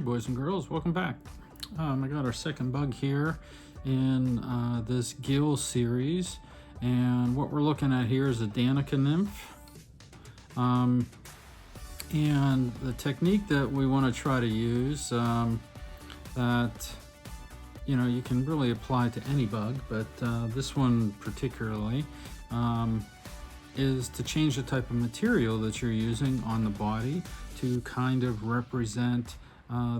boys and girls, welcome back. I got our second bug here in this gill series, and what we're looking at here is a Danica Nymph. And the technique that we want to try to use that you can really apply to any bug, but this one particularly is to change the type of material that you're using on the body to kind of represent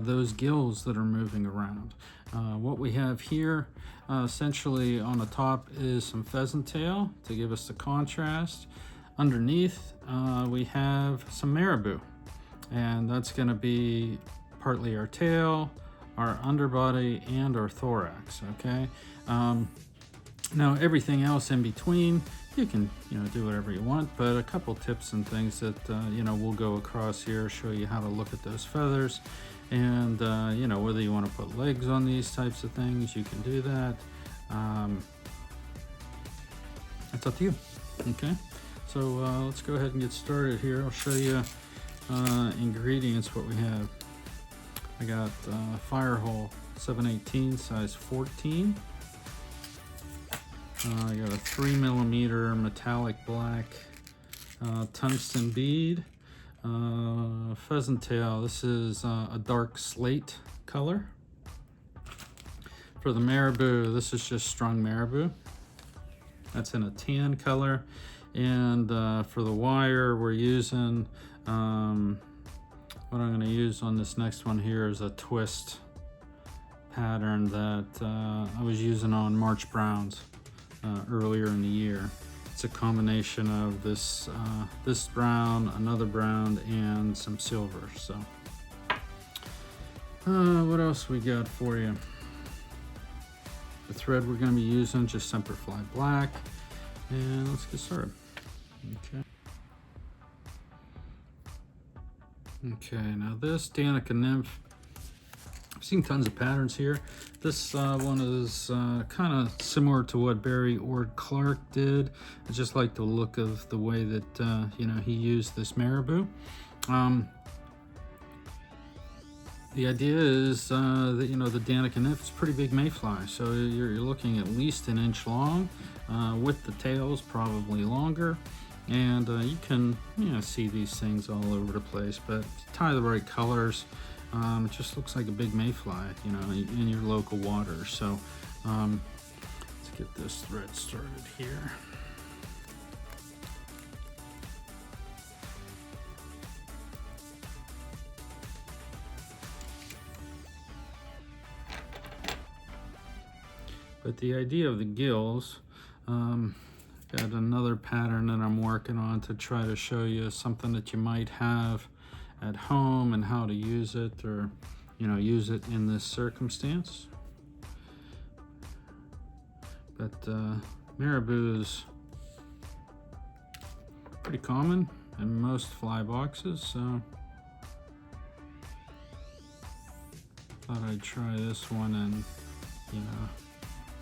those gills that are moving around. What we have here essentially on the top is some pheasant tail to give us the contrast. Underneath we have some marabou, and that's going to be partly our tail, our underbody, and our thorax. Okay, now everything else in between you can do whatever you want, but a couple tips and things that we'll go across here, show you how to look at those feathers, and whether you want to put legs on these types of things, you can do that. It's up to you. Okay, so let's go ahead and get started here. I'll show you ingredients, what we have. I got Firehole 718 size 14. I got a 3mm metallic black tungsten bead. Pheasant tail, this is a dark slate color. For the marabou, this is just strung marabou. That's in a tan color. And for the wire, we're using, what I'm going to use on this next one here is a twist pattern that I was using on March Browns earlier in the year. It's a combination of this this brown, another brown, and some silver. So what else we got for you? The thread we're going to be using, just Semperfli black, and let's get started. Okay, now this Danica Nymph, I've seen tons of patterns here. This one is kind of similar to what Barry Ord Clark did. I just like the look of the way that he used this marabou. The idea is that the Danica Nymph is a pretty big mayfly, so you're looking at least 1 inch long, with the tails probably longer. And you can see these things all over the place, but if you tie the right colors, it just looks like a big mayfly, in your local water. So let's get this thread started here. But the idea of the gills, got another pattern that I'm working on to try to show you something that you might have at home and how to use it, or use it in this circumstance. But marabou is pretty common in most fly boxes, so thought I'd try this one and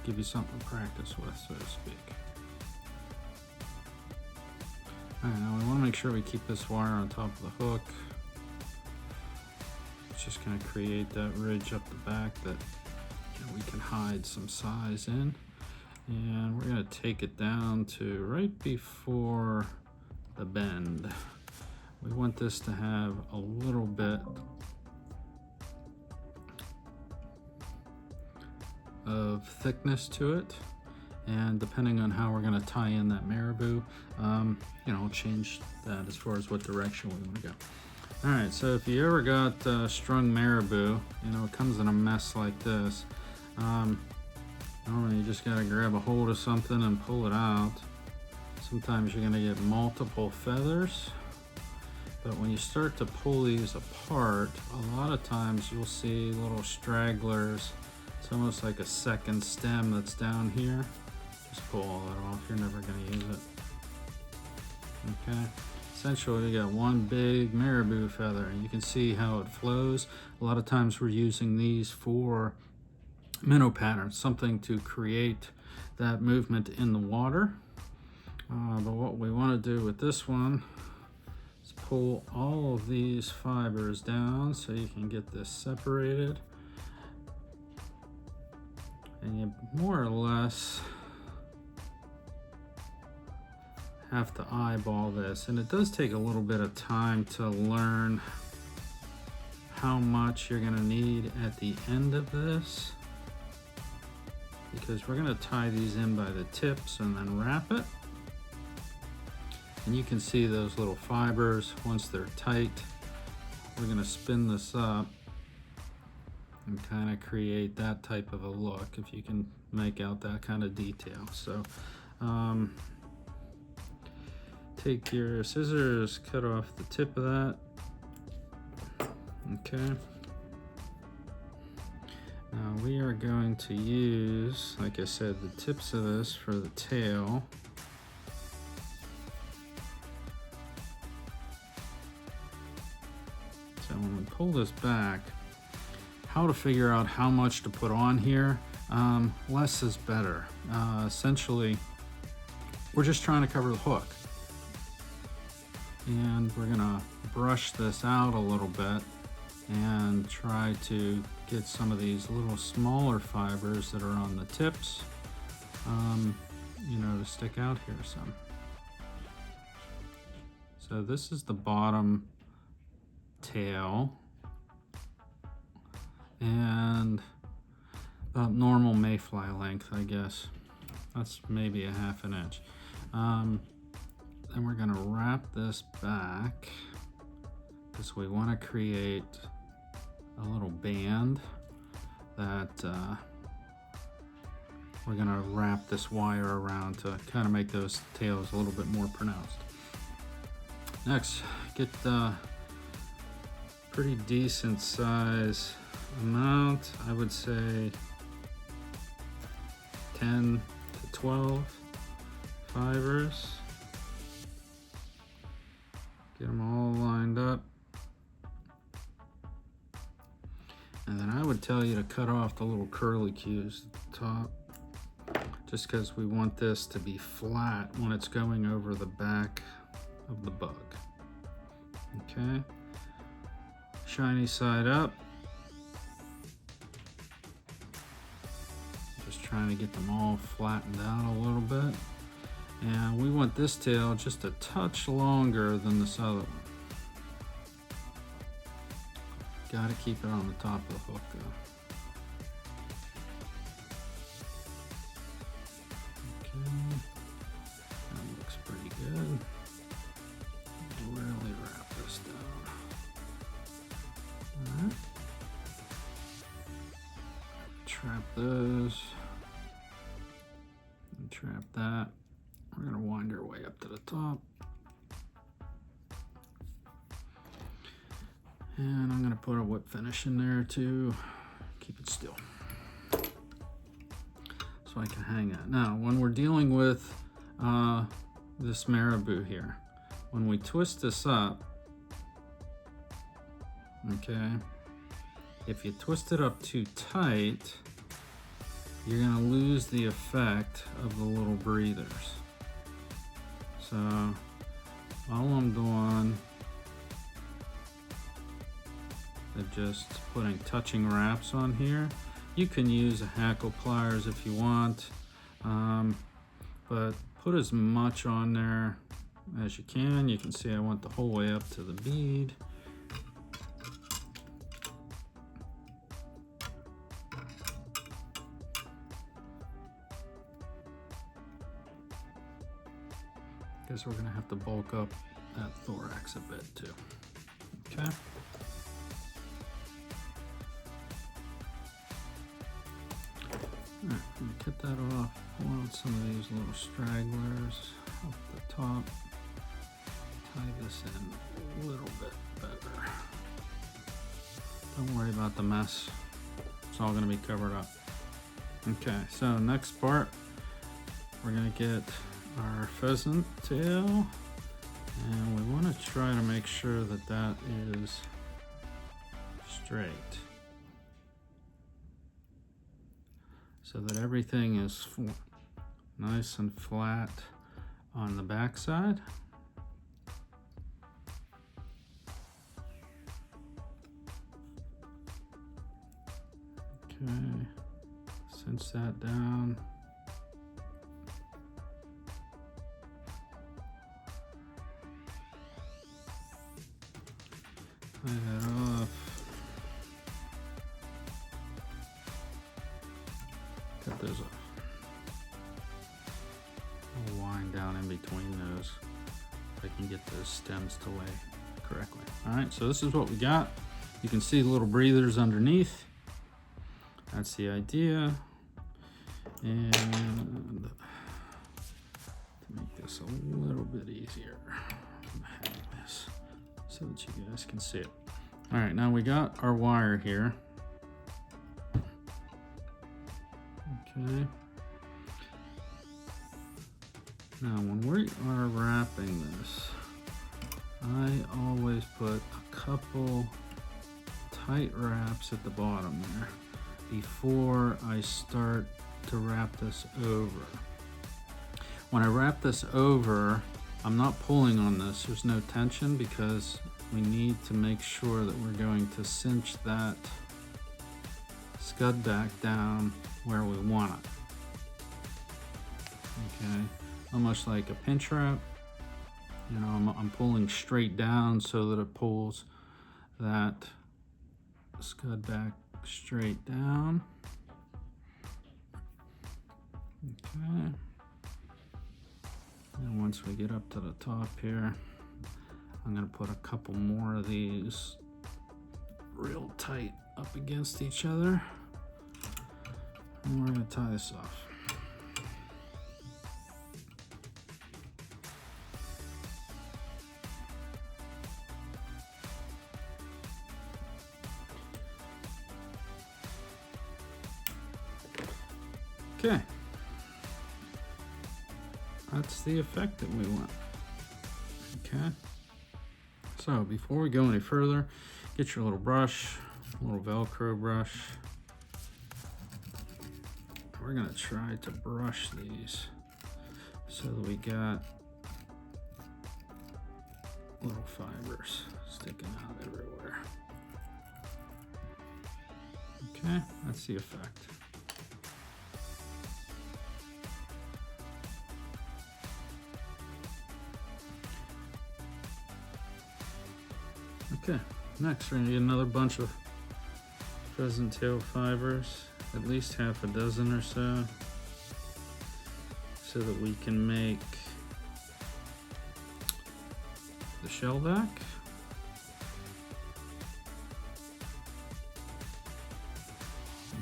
give you something to practice with, so to speak. Alright, now we want to make sure we keep this wire on top of the hook. It's just going to create that ridge up the back that we can hide some size in. And we're going to take it down to right before the bend. We want this to have a little bit of thickness to it. And depending on how we're going to tie in that marabou, we'll change that as far as what direction we want to go. All right, so if you ever got strung marabou, it comes in a mess like this. Normally you just got to grab a hold of something and pull it out. Sometimes you're going to get multiple feathers, but when you start to pull these apart, a lot of times you'll see little stragglers. It's almost like a second stem that's down here. Just pull all that off, you're never going to use it. Okay, essentially we got one big marabou feather, and you can see how it flows. A lot of times we're using these for minnow patterns, something to create that movement in the water. But what we want to do with this one is pull all of these fibers down so you can get this separated. And you more or less have to eyeball this, and it does take a little bit of time to learn how much you're going to need at the end of this, because we're going to tie these in by the tips and then wrap it. And you can see those little fibers. Once they're tight, we're going to spin this up and kind of create that type of a look, if you can make out that kind of detail. So take your scissors, cut off the tip of that. Okay. Now we are going to use, like I said, the tips of this for the tail. So when we pull this back, how to figure out how much to put on here, less is better. Essentially, we're just trying to cover the hook. And we're gonna brush this out a little bit and try to get some of these little smaller fibers that are on the tips, you know, to stick out here some. So this is the bottom tail, and about normal mayfly length, I guess. That's maybe a ½ inch. Then we're gonna wrap this back because we want to create a little band that we're gonna wrap this wire around to kind of make those tails a little bit more pronounced. Next, get the pretty decent size amount, I would say 10 to 12 fibers. Get them all lined up. And then I would tell you to cut off the little curlicues at the top, just because we want this to be flat when it's going over the back of the bug. Okay. Shiny side up. Just trying to get them all flattened out a little bit. And we want this tail just a touch longer than this other one. Got to keep it on the top of the hook though. Okay, that looks pretty good. Really wrap this down. All right. Trap those. And trap that. We're going to wind our way up to the top. And I'm going to put a whip finish in there to keep it still, so I can hang it. Now, when we're dealing with this marabou here, when we twist this up, okay, if you twist it up too tight, you're going to lose the effect of the little breathers. So all I'm doing is just putting touching wraps on here. You can use a hackle pliers if you want, but put as much on there as you can. You can see I went the whole way up to the bead. Guess we're gonna have to bulk up that thorax a bit too. Okay. Alright, I'm gonna cut that off. Pull out some of these little stragglers up the top. Tie this in a little bit better. Don't worry about the mess. It's all gonna be covered up. Okay, so next part, we're gonna get our pheasant tail, and we want to try to make sure that that is straight, so that everything is nice and flat on the back side. cinch that down. Tie that off. Cut those off. I'll wind down in between those if I can get those stems to lay correctly. All right, so this is what we got. You can see the little breathers underneath. That's the idea. And to make this a little bit easier, I'm having this so that you guys can see it. All right, now we got our wire here. Okay. Now when we are wrapping this, I always put a couple tight wraps at the bottom there before I start to wrap this over. When I wrap this over, I'm not pulling on this. There's no tension because we need to make sure that we're going to cinch that scud back down where we want it. Okay, almost like a pinch wrap. You know, I'm pulling straight down so that it pulls that scud back straight down. Okay. And once we get up to the top here, I'm going to put a couple more of these real tight up against each other. And we're going to tie this off. Okay, that's the effect that we want. Okay, so before we go any further, get your little brush, a little Velcro brush. We're gonna try to brush these so that we got little fibers sticking out everywhere. Okay, that's the effect. Okay, next we're gonna get another bunch of pheasant tail fibers, at least half a dozen or so that we can make the shell back.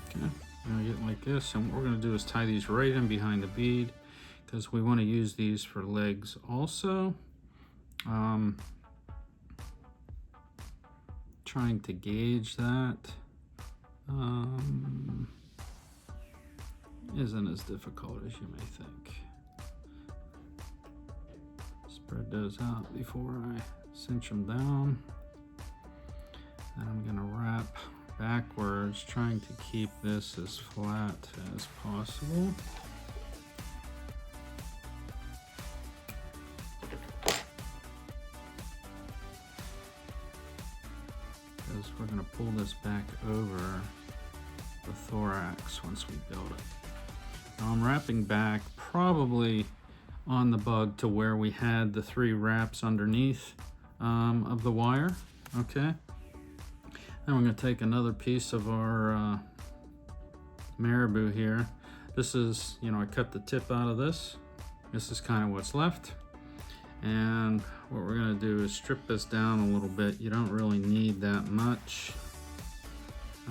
Okay, now get like this, and what we're gonna do is tie these right in behind the bead because we want to use these for legs also. Trying to gauge that isn't as difficult as you may think. Spread those out before I cinch them down. And I'm gonna wrap backwards, trying to keep this as flat as possible. We're going to pull this back over the thorax once we build it. Now I'm wrapping back probably on the bug to where we had the 3 wraps underneath of the wire. Okay. Now we're going to take another piece of our marabou here. This is, you know, I cut the tip out of this. This is kind of what's left. And what we're going to do is strip this down a little bit. You don't really need that much.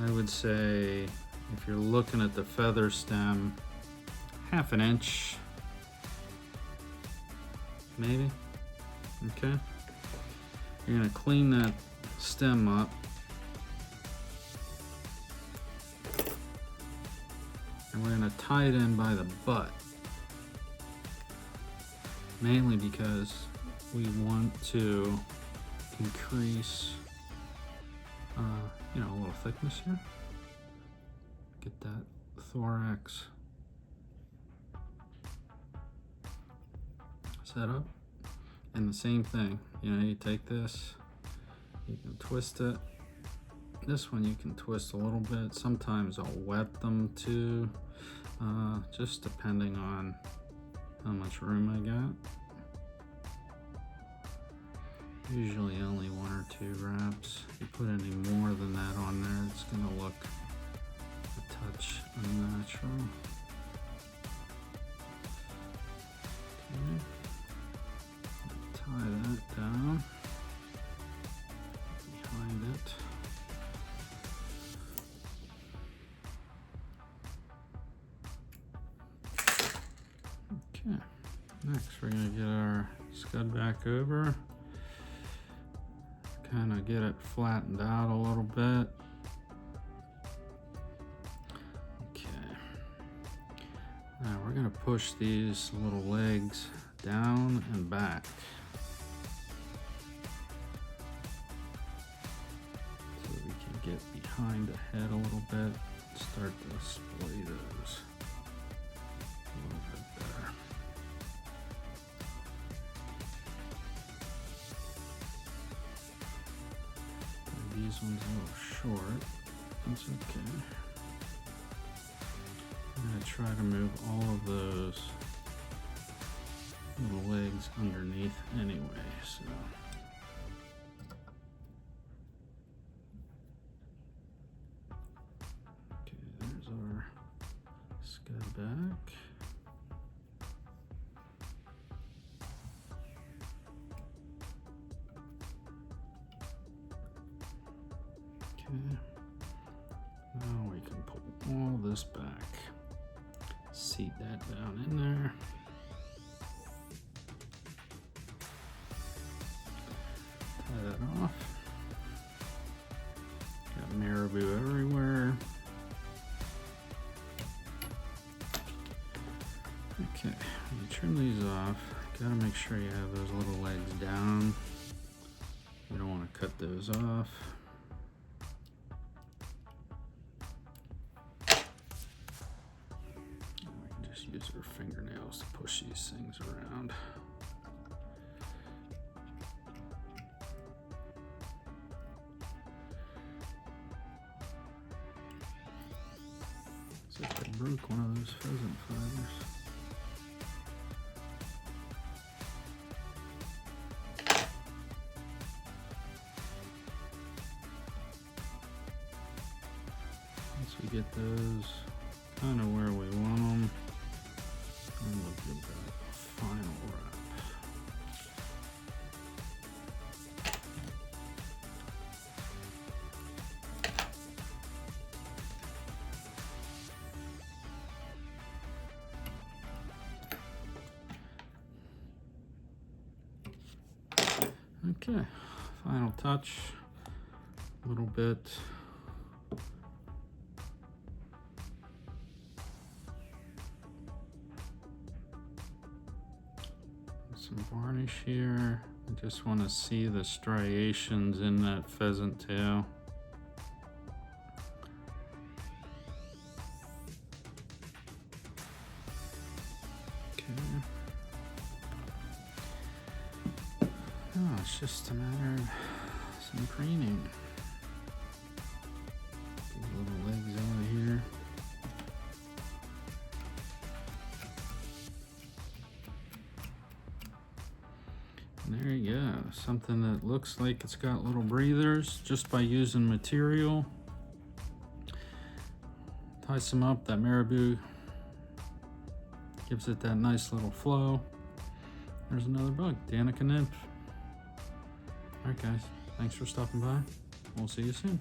I would say if you're looking at the feather stem, half an inch, maybe. Okay. You're going to clean that stem up. And we're going to tie it in by the butt. Mainly because we want to increase, you know, a little thickness here. Get that thorax set up. And the same thing, you know, you take this, you can twist it, This one you can twist a little bit. Sometimes I'll wet them too, just depending on how much room I got. Usually only 1 or 2 wraps. If you put any more than that on there, it's gonna look a touch unnatural. Okay. Tie that down behind it. Okay, next we're going to get our scud back over, kind of get it flattened out a little bit. Okay, now we're going to push these little legs down and back so we can get behind the head a little bit, start to splay those a little bit better. These ones a little short, that's okay. I'm going to try to move all of those little legs underneath anyway, so. Okay, there's our scud back. Now we can pull all this back, seat that down in there. Tie that off. Got marabou everywhere. Okay, when you trim these off, gotta make sure you have those little legs down. You don't want to cut those off. Use our fingernails to push these things around. It's like I broke one of those pheasant fibers. Once we get those kind of where we want them, and we'll give that a final wrap. Okay, final touch, a little bit. Some varnish here. I just want to see the striations in that pheasant tail. Okay. Oh, it's just a matter of some preening. These little legs out of here. There you go, something that looks like it's got little breathers just by using material. Tie some up, that marabou gives it that nice little flow. There's another bug, Danica Nymph. All right guys, thanks for stopping by. We'll see you soon.